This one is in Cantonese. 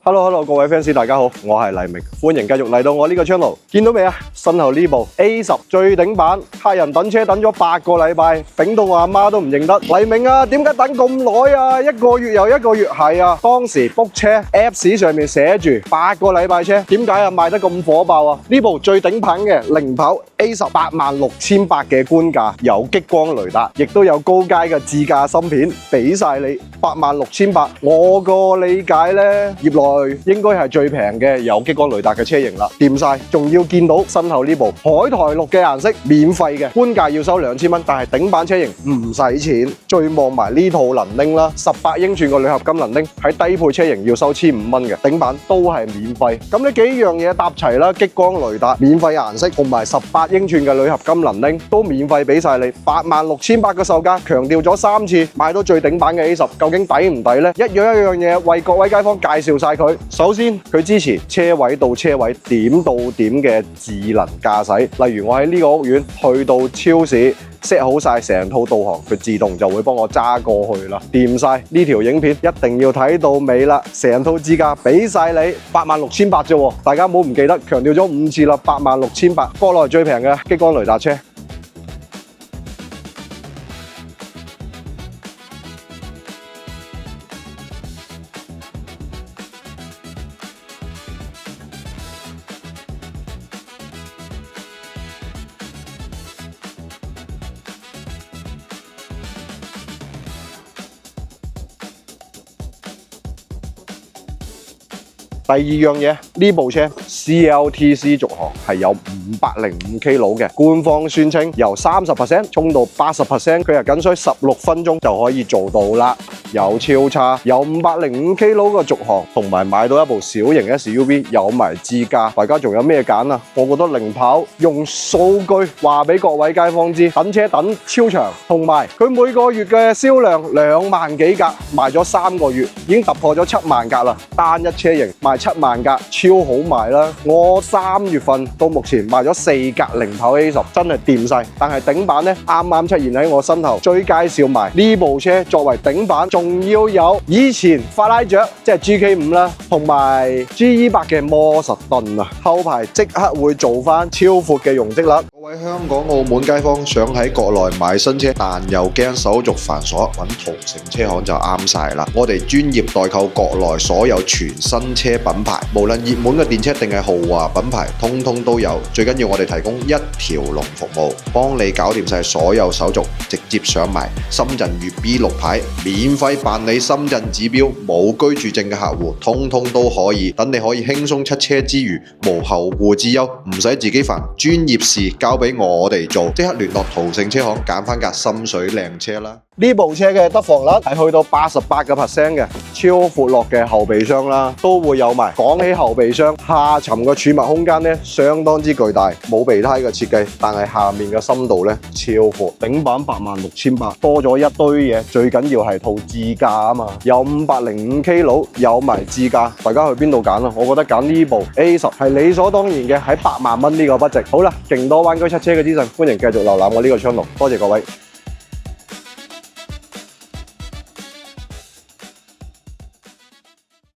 Hello， 各位 fans 大家好，我係黎明，歡迎繼續嚟到我呢個 channel。見到未啊？身後呢部 A10 最頂版，客人等車等咗8個禮拜，頂到我阿媽都唔認得。黎明啊，點解等咁耐啊？一個月又一個月，係啊，當時 book 車 Apps 上面寫住8個禮拜車，點解啊賣得咁火爆啊？呢部最頂版嘅零跑 A10 86,800嘅官價，有激光雷達，亦都有高階嘅智駕芯片，俾晒你86,800。我個理解呢，業內應該係最平嘅有激光雷達嘅車型啦，掂晒，仲要見到身後呢部海苔綠嘅顏色，免費嘅，官價要收2000蚊，但係頂版車型唔使錢。再望埋呢套能鈴啦，18英寸嘅鋁合金能鈴，喺低配車型要收1500蚊嘅，頂版都係免費。咁呢幾樣嘢搭齊啦，激光雷達、免費顏色同埋18英寸嘅鋁合金能鈴都免費俾晒你，86,800嘅售價，強調咗3次，買到最頂版嘅 A10，究竟抵唔抵呢？一樣嘢為各位街坊介紹晒佢。首先，佢支持車位到車位點到點嘅智能駕駛，例如我喺呢個屋苑去到超市set好晒成套導航，佢自動就會幫我揸過去啦，掂晒。呢條影片一定要睇到尾啦，成套支架俾晒你86,800啫，大家唔好唔記得，強調咗5次啦，86,800，國內最平嘅激光雷達車。第二樣嘢，呢部車 CLTC 續航係有505 km 嘅，官方宣稱由30%衝到80%，佢係僅需16分鐘就可以做到啦。有超差，有505 km 嘅續航，同埋買到一部小型 SUV， 有埋智駕，大家仲有咩揀啊？我覺得零跑用數據話俾各位街坊知，等車等超長，同埋佢每個月嘅銷量2萬幾架，賣咗3個月已經突破咗7萬架啦，單一車型賣7萬架，超好賣啦！我3月份到目前賣咗4架零跑 A10，真係掂晒。但係頂版呢，啱啱出現喺我身後，最介紹埋呢部車作為頂版，仲要有以前法拉爵即係 GK5 啦，同埋 GE8嘅摩實頓啊，後排即刻會做翻超闊嘅容積率。各位香港、澳門街坊想喺國內買新車，但又驚手續繁瑣，揾途勝車行就啱晒啦！我哋專業代購國內所有全新車品牌，無論熱門嘅電車定係豪華品牌，通通都有。最緊要我哋提供一條龍服務，幫你搞掂晒所有手續，直接上埋深圳粵 B6牌，免費辦理深圳指標，冇居住證嘅客戶，通通都可以。等你可以輕鬆出車之餘，無後顧之憂，唔使自己煩，專業事交俾我哋做，即刻聯絡途勝車行，揀翻架心水靚車啦！呢部車嘅得房率係去到88%嘅，超闊落嘅後備箱啦，都會有埋。講起後備箱，下沉嘅儲物空間呢，相當之巨大，冇備胎嘅設計，但係下面嘅深度呢，超闊。頂版86,800，多咗一堆嘢，最緊要係套智駕啊嘛，有505 km，有埋智駕，大家去邊度揀啊？我覺得揀呢部 A10 係理所當然嘅，喺8萬蚊呢個budget。好啦，勁多灣區出車嘅資訊，歡迎繼續瀏覽我呢個 channel，多謝各位。